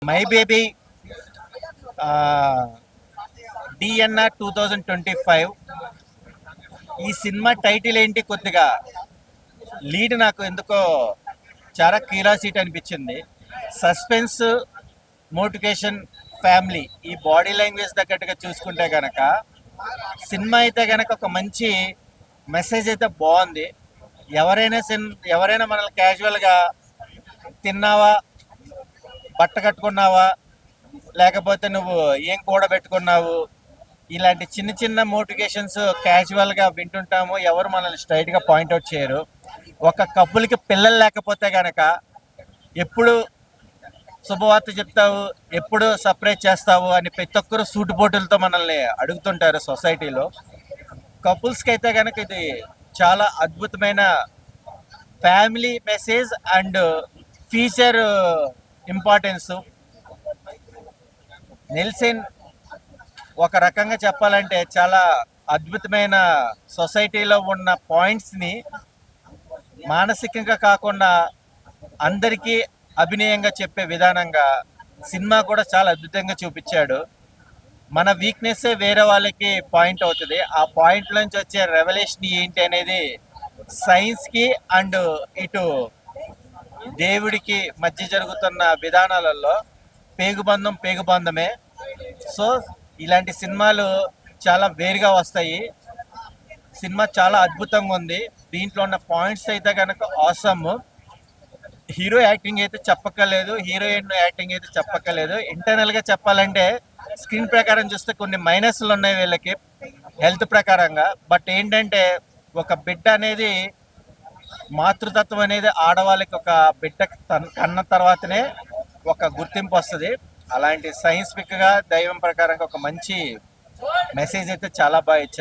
My baby DNR 2025. ఈ cinema title ఏంటి, కొద్దిగా లీడ్ నాకు ఎందుకో చాలా క్యూరియాసిటీ అనిపించింది. సస్పెన్స్, మోటివేషన్, ఫ్యామిలీ, ఈ బాడీ లాంగ్వేజ్ తగ్గట్టుగా చూసుకుంటే కనుక సినిమా అయితే కనుక ఒక మంచి మెసేజ్ అయితే బాగుంది. ఎవరైనా మనల్ని క్యాజువల్గా తిన్నావా, బట్ట కట్టుకున్నావా, లేకపోతే నువ్వు ఏం కూడబెట్టుకున్నావు, ఇలాంటి చిన్న చిన్న మోటివేషన్స్ క్యాజువల్గా వింటుంటాము. ఎవరు మనల్ని స్ట్రైట్గా పాయింట్అవుట్ చేయరు. ఒక కపుల్కి పిల్లలు లేకపోతే కనుక ఎప్పుడు శుభవార్త చెప్తావు, ఎప్పుడు సర్ప్రైజ్ చేస్తావు అని ప్రతి ఒక్కరు సూటుపోటులతో మనల్ని అడుగుతుంటారు సొసైటీలో. కపుల్స్కి అయితే కనుక ఇది చాలా అద్భుతమైన family message and future importance. Nelson ఒక రకంగా చెప్పాలంటే చాలా అద్భుతమైన సొసైటీలో ఉన్న పాయింట్స్ని మానసికంగా కాకుండా అందరికీ అభినయంగా చెప్పే విధానంగా సినిమా కూడా చాలా అద్భుతంగా చూపించాడు. మన వీక్నెస్సే వేరే వాళ్ళకి పాయింట్ అవుతుంది. ఆ పాయింట్ నుంచి వచ్చే రెవల్యూషన్ ఏంటి అనేది సైన్స్కి అండ్ ఇటు దేవుడికి మధ్య జరుగుతున్న విధానాలలో పేగుబంధమే. సో ఇలాంటి సినిమాలు చాలా వేరుగా వస్తాయి. సినిమా చాలా అద్భుతంగా ఉంది. దీంట్లో ఉన్న పాయింట్స్ అయితే కనుక ఆసమ్. హీరో యాక్టింగ్ అయితే చెప్పక్కర్లేదు, హీరోయిన్ యాక్టింగ్ అయితే చెప్పక్కర్లేదు. ఇంటర్నల్గా చెప్పాలంటే స్క్రీన్ ప్రకారం చూస్తే కొన్ని మైనస్లు ఉన్నాయి వీళ్ళకి హెల్త్ ప్రకారంగా. బట్ ఏంటంటే ఒక బిడ్డ అనేది, మాతృతత్వం అనేది ఆడవాళ్ళకి ఒక బిడ్డ కన్న తర్వాతనే ఒక గుర్తింపు వస్తుంది. అలాంటి సైన్స్ఫిక్గా దైవం ప్రకారంగా ఒక మంచి మెసేజ్ అయితే చాలా బాగా ఇచ్చారు.